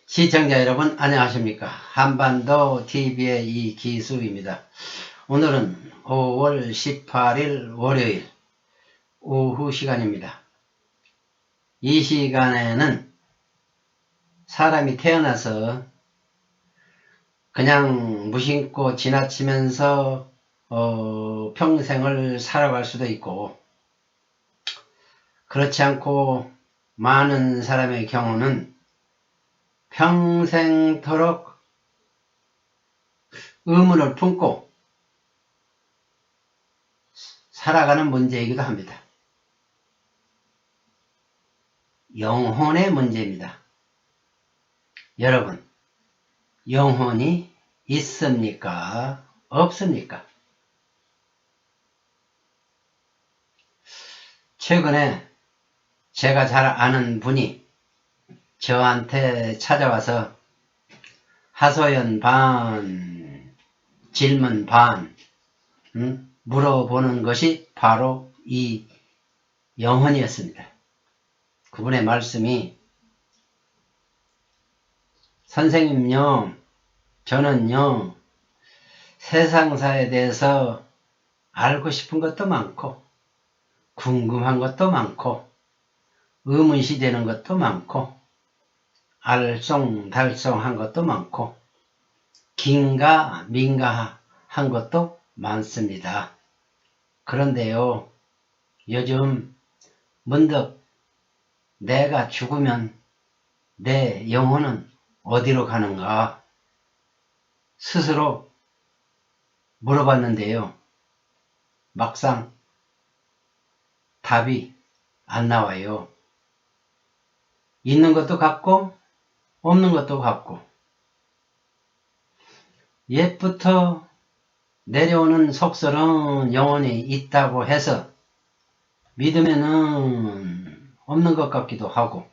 시청자 여러분 안녕하십니까. 한반도 TV의 이기수입니다. 오늘은 5월 18일 월요일 오후 시간입니다. 이 시간에는 사람이 태어나서 그냥 무심코 지나치면서 평생을 살아갈 수도 있고, 그렇지 않고 많은 사람의 경우는 평생토록 의문을 품고 살아가는 문제이기도 합니다. 영혼의 문제입니다. 여러분, 영혼이 있습니까? 없습니까? 최근에 제가 잘 아는 분이 저한테 찾아와서 하소연 반, 질문 반, 물어보는 것이 바로 이 영혼이었습니다. 그분의 말씀이, 선생님요, 저는요, 세상사에 대해서 알고 싶은 것도 많고, 궁금한 것도 많고, 의문시 되는 것도 많고, 알쏭달쏭한 것도 많고, 긴가 민가한 것도 많습니다. 그런데요, 요즘 문득 내가 죽으면 내 영혼은 어디로 가는가 스스로 물어봤는데요, 막상 답이 안 나와요. 있는 것도 같고 없는 것도 같고, 옛부터 내려오는 속설은 영혼이 있다고 해서 믿으면은 없는 것 같기도 하고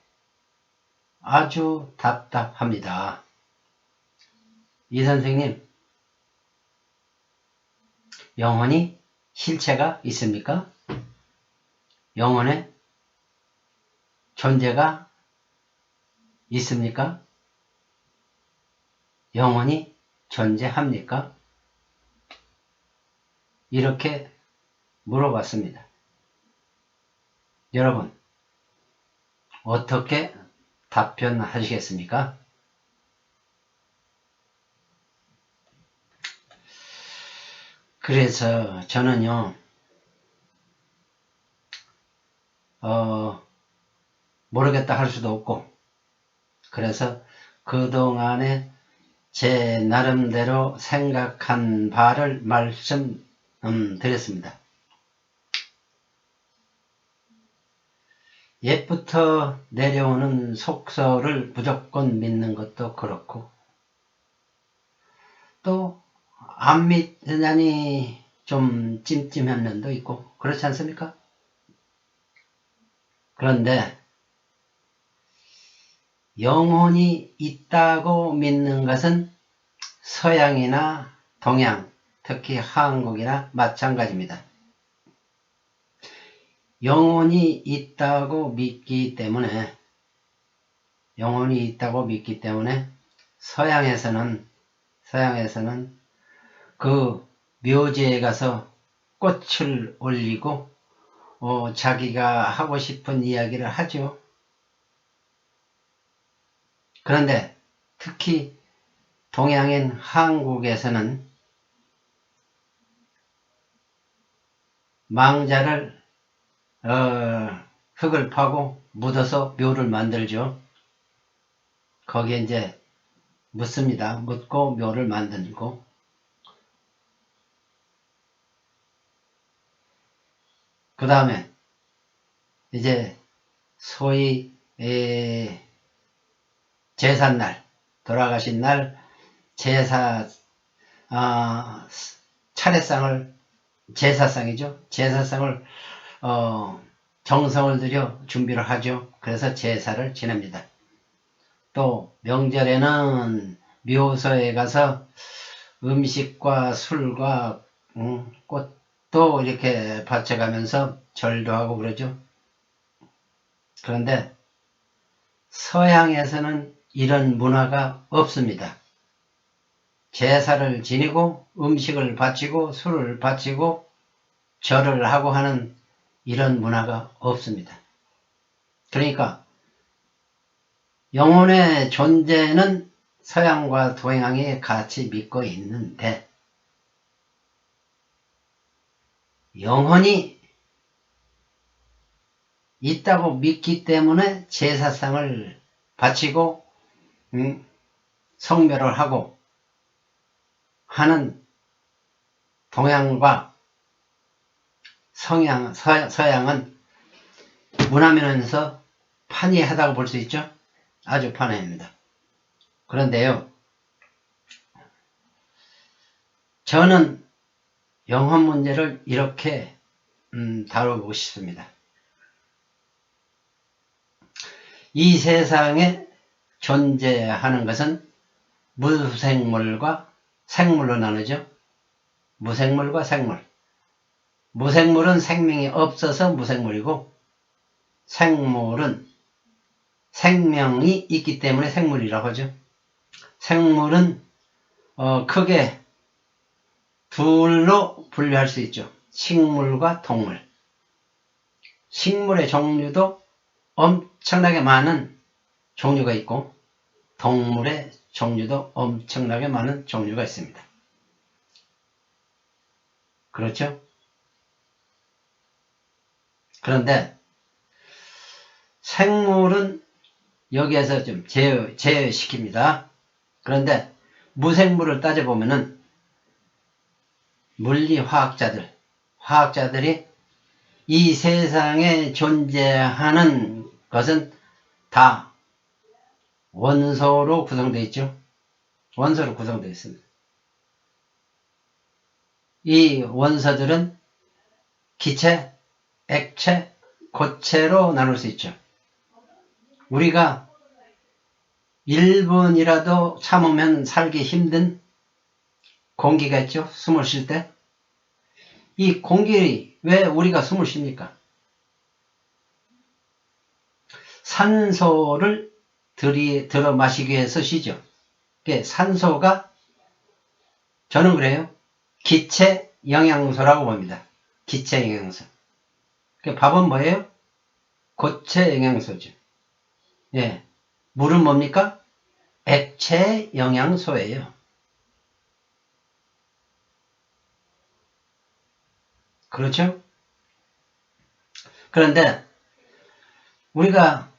아주 답답합니다. 이 선생님, 영혼이 실체가 있습니까? 영혼의 존재가 있습니까? 영혼이 존재합니까? 이렇게 물어봤습니다. 여러분, 어떻게 답변하시겠습니까? 그래서 저는요, 모르겠다 할 수도 없고, 그래서 그동안에 제 나름대로 생각한 바를 말씀드렸습니다. 옛부터 내려오는 속설을 무조건 믿는 것도 그렇고, 또 안 믿으냐니 좀 찜찜한 면도 있고, 그렇지 않습니까? 그런데 영혼이 있다고 믿는 것은 서양이나 동양, 특히 한국이나 마찬가지입니다. 영혼이 있다고 믿기 때문에 서양에서는 그 묘지에 가서 꽃을 올리고 자기가 하고 싶은 이야기를 하죠. 그런데 특히 동양인 한국에서는 망자를 흙을 파고 묻어서 묘를 만들죠. 거기에 이제 묻습니다. 묻고 묘를 만들고, 그 다음에 이제 소위 제삿날, 돌아가신 날 차례상을, 제사상이죠. 제사상을 정성을 들여 준비를 하죠. 그래서 제사를 지냅니다. 또 명절에는 묘소에 가서 음식과 술과 꽃도 이렇게 바쳐가면서 절도 하고 그러죠. 그런데 서양에서는 이런 문화가 없습니다. 제사를 지니고 음식을 바치고 술을 바치고 절을 하고 하는 이런 문화가 없습니다. 그러니까 영혼의 존재는 서양과 동양이 같이 믿고 있는데 영혼이 있다고 믿기 때문에 제사상을 바치고 성묘를 하고 하는 동양과 서양은 문화면에서 판이하다고 볼 수 있죠. 아주 판이합니다. 그런데요, 저는 영혼 문제를 이렇게 다루고 싶습니다. 이 세상에 존재하는 것은 무생물과 생물로 나누죠. 무생물과 생물. 무생물은 생명이 없어서 무생물이고 생물은 생명이 있기 때문에 생물이라고 하죠. 생물은 크게 둘로 분류할 수 있죠. 식물과 동물. 식물의 종류도 엄청나게 많은 종류가 있고 동물의 종류도 엄청나게 많은 종류가 있습니다. 그렇죠? 그런데 생물은 여기에서 좀 제외시킵니다. 그런데 무생물을 따져보면은 화학자들이 이 세상에 존재하는 것은 다 원소로 구성되어 있죠. 원소로 구성되어 있습니다. 이 원소들은 기체, 액체, 고체로 나눌 수 있죠. 우리가 1분이라도 참으면 살기 힘든 공기가 있죠. 숨을 쉴 때. 이 공기 왜 우리가 숨을 쉽니까? 산소를 들어 마시기 위해서 쉬죠. 산소가 저는 그래요. 기체 영양소라고 봅니다. 기체 영양소. 밥은 뭐예요? 고체 영양소죠. 예. 물은 뭡니까? 액체 영양소예요. 그렇죠? 그런데 우리가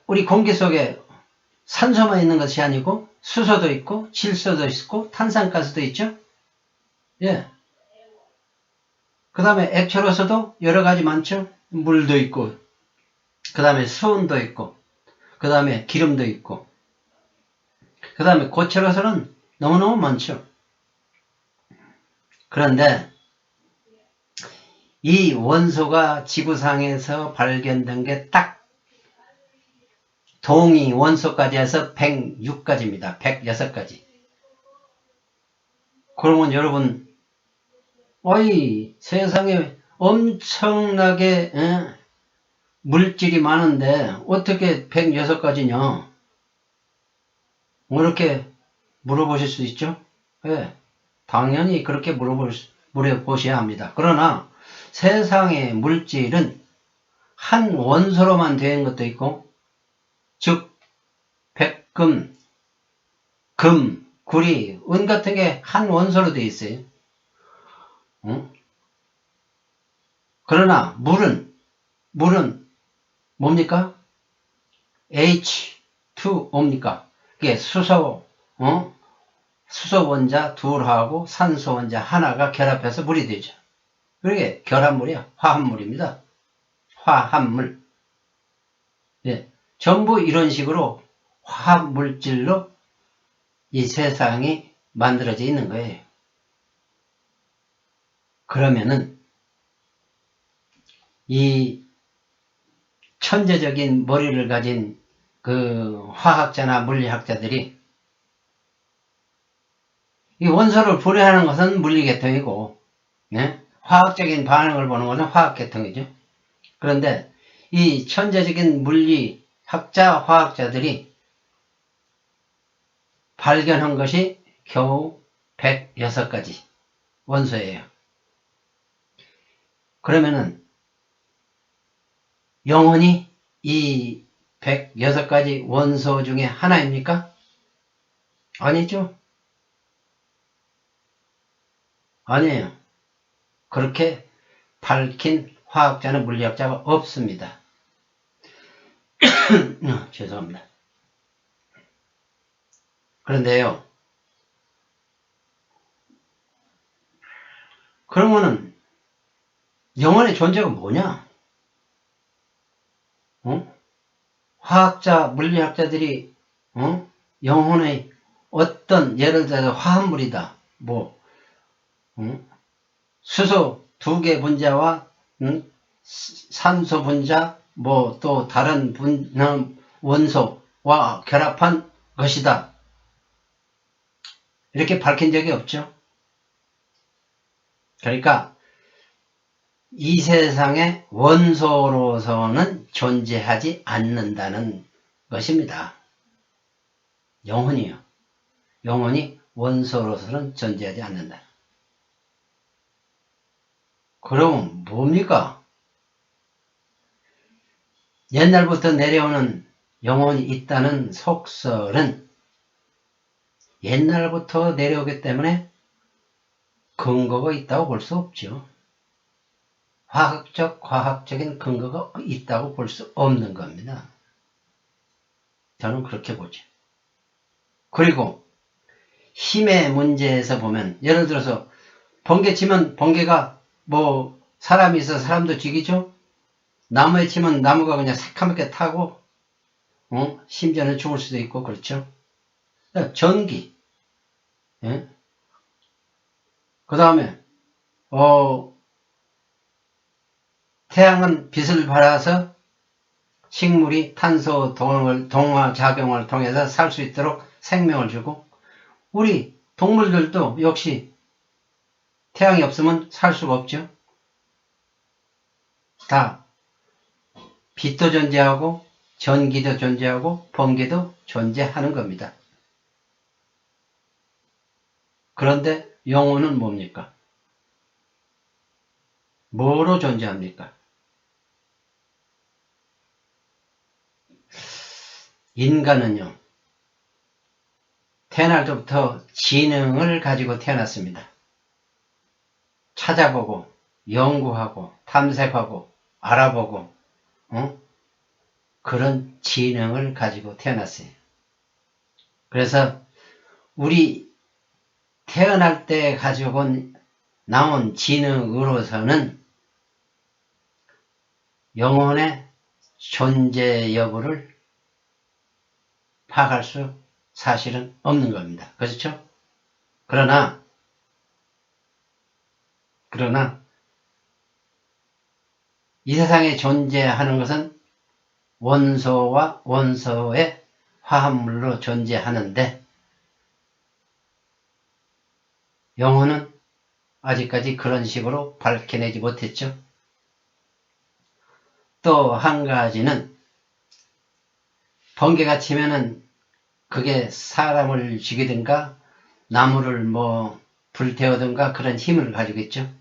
우리 공기 속에 산소만 있는 것이 아니고 수소도 있고 질소도 있고 탄산가스도 있죠. 예. 그 다음에 액체로서도 여러 가지 많죠. 물도 있고 그 다음에 수온도 있고 그 다음에 기름도 있고 그 다음에 고체로서는 너무너무 많죠. 그런데 이 원소가 지구상에서 발견된 게 딱 동위 원소까지 해서 106가지입니다. 106가지. 그러면 여러분 어이 세상에 엄청나게 물질이 많은데 어떻게 106가지냐? 이렇게 물어보실 수 있죠? 네, 당연히 그렇게 물어보셔야 합니다. 그러나 세상의 물질은 한 원소로만 된 것도 있고 즉 백금, 금, 구리, 은 같은 게 한 원소로 되어 있어요. 그러나 물은 뭡니까? H2O입니까? 이게 수소 원자 둘하고 산소 원자 하나가 결합해서 물이 되죠. 그게 결합물이야. 화합물입니다. 화합물. 예, 전부 이런 식으로 화합물질로 이 세상이 만들어져 있는 거예요. 그러면은 이 천재적인 머리를 가진 그 화학자나 물리학자들이 이 원소를 분해하는 것은 물리계통이고 화학적인 반응을 보는 것은 화학계통이죠. 그런데 이 천재적인 물리학자, 화학자들이 발견한 것이 겨우 106가지 원소예요. 그러면은 영혼이 이 106가지 원소 중에 하나입니까? 아니죠. 아니에요. 그렇게 밝힌 화학자는 물리학자가 없습니다. 죄송합니다. 그런데요. 그러면은 영혼의 존재가 뭐냐? 화학자, 물리학자들이 영혼의 어떤 예를 들어서 화합물이다. 수소 2개 분자와 산소 분자 또 다른 원소와 결합한 것이다. 이렇게 밝힌 적이 없죠. 그러니까 이 세상에 원소로서는 존재하지 않는다는 것입니다. 영혼이요. 영혼이 원소로서는 존재하지 않는다. 그럼 뭡니까? 옛날부터 내려오는 영혼이 있다는 속설은 옛날부터 내려오기 때문에 근거가 있다고 볼 수 없죠. 과학적인 근거가 있다고 볼 수 없는 겁니다. 저는 그렇게 보죠. 그리고 힘의 문제에서 보면 예를 들어서 번개 치면 번개가 사람이 있어 사람도 죽이죠. 나무에 치면 나무가 그냥 새카맣게 타고 심지어는 죽을 수도 있고 그렇죠. 전기 그 다음에 태양은 빛을 발하서 식물이 탄소 동화작용을 통해서 살 수 있도록 생명을 주고 우리 동물들도 역시 태양이 없으면 살 수가 없죠. 다 빛도 존재하고 전기도 존재하고 번개도 존재하는 겁니다. 그런데 영혼은 뭡니까? 뭐로 존재합니까? 인간은요, 태어날 때부터 지능을 가지고 태어났습니다. 찾아보고, 연구하고, 탐색하고, 알아보고, 그런 지능을 가지고 태어났어요. 그래서 우리 태어날 때 가지고 나온 지능으로서는 영혼의 존재 여부를 파악할 수 사실은 없는 겁니다. 그렇죠? 그러나 이 세상에 존재하는 것은 원소와 원소의 화합물로 존재하는데 영혼은 아직까지 그런 식으로 밝혀내지 못했죠. 또 한 가지는 번개가 치면은 그게 사람을 죽이든가 나무를 불태우든가 그런 힘을 가지고 있죠.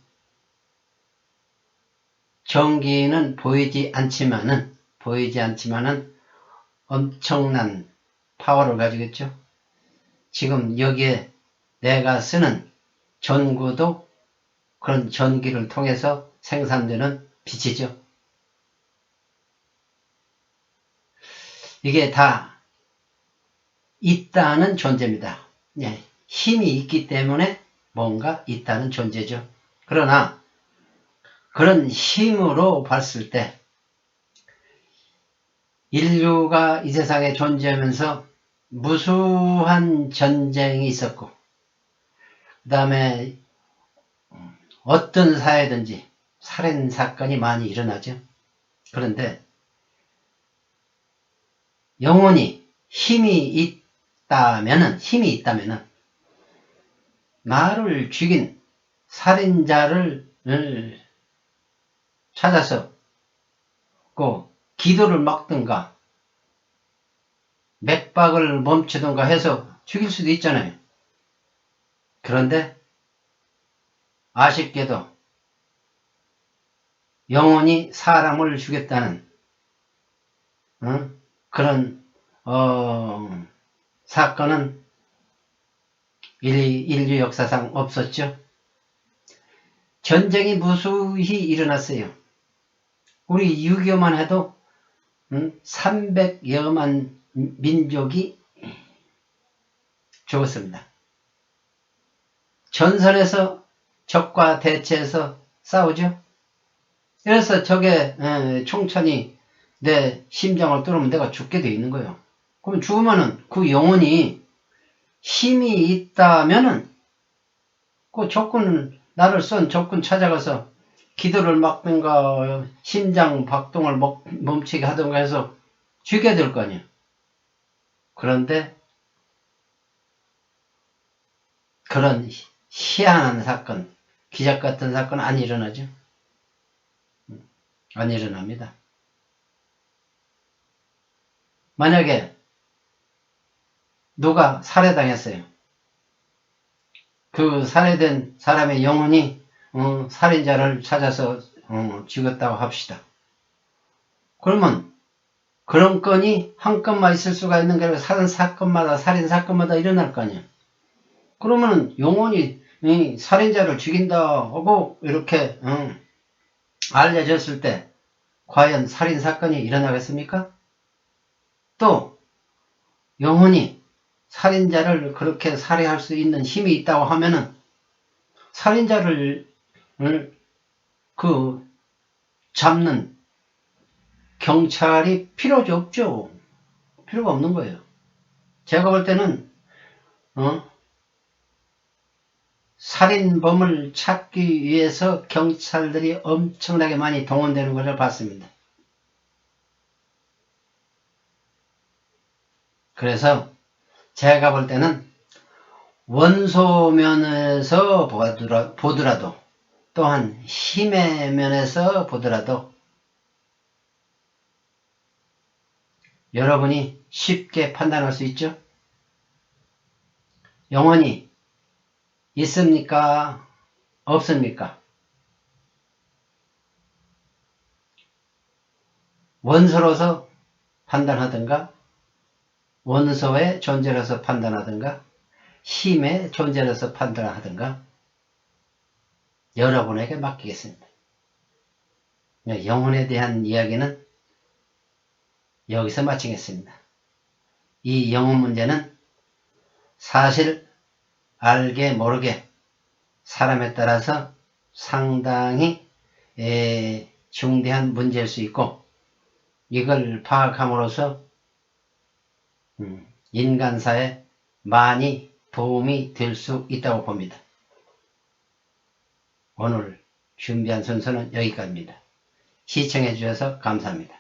전기는 보이지 않지만은 엄청난 파워를 가지고 있죠. 지금 여기에 내가 쓰는 전구도 그런 전기를 통해서 생산되는 빛이죠. 이게 다 있다는 존재입니다. 힘이 있기 때문에 뭔가 있다는 존재죠. 그러나 그런 힘으로 봤을 때 인류가 이 세상에 존재하면서 무수한 전쟁이 있었고 그 다음에 어떤 사회든지 살인사건이 많이 일어나죠. 그런데 영혼이 힘이 있다면은 나를 죽인 살인자를 찾아서 기도를 막든가 맥박을 멈추든가 해서 죽일 수도 있잖아요. 그런데 아쉽게도 영혼이 사람을 죽였다는 그런 사건은 인류 역사상 없었죠. 전쟁이 무수히 일어났어요. 우리 6.25만 해도 300여만 민족이 죽었습니다. 전선에서 적과 대치해서 싸우죠. 그래서 적의 총천이 내 심장을 뚫으면 내가 죽게 돼 있는 거예요. 그럼 죽으면은 그 영혼이 힘이 있다면은 그 적군, 나를 쏜 적군 찾아가서 기도를 막든가 심장 박동을 멈추게 하든가 해서 죽여야 될 거 아니에요. 그런데 그런 희한한 사건, 기적 같은 사건은 안 일어나죠. 안 일어납니다. 만약에 누가 살해당했어요. 그 살해된 사람의 영혼이 살인자를 찾아서 죽였다고 합시다. 그러면 그런 건이 한 건만 있을 수가 있는 게 아니라 살인 사건마다 일어날 거 아니에요. 그러면 영혼이 살인자를 죽인다 하고 이렇게 알려졌을 때 과연 살인 사건이 일어나겠습니까? 또 영혼이 살인자를 그렇게 살해할 수 있는 힘이 있다고 하면은 살인자를 잡는 경찰이 필요가 없죠. 필요가 없는 거예요. 제가 볼 때는 살인범을 찾기 위해서 경찰들이 엄청나게 많이 동원되는 것을 봤습니다. 그래서 제가 볼 때는 원소면에서 보더라도 또한 힘의 면에서 보더라도 여러분이 쉽게 판단할 수 있죠? 영혼이 있습니까? 없습니까? 원소로서 판단하든가 원소의 존재로서 판단하든가 힘의 존재로서 판단하든가 여러분에게 맡기겠습니다. 영혼에 대한 이야기는 여기서 마치겠습니다. 이 영혼 문제는 사실 알게 모르게 사람에 따라서 상당히 중대한 문제일 수 있고 이걸 파악함으로써 인간사에 많이 도움이 될 수 있다고 봅니다. 오늘 준비한 순서는 여기까지입니다. 시청해 주셔서 감사합니다.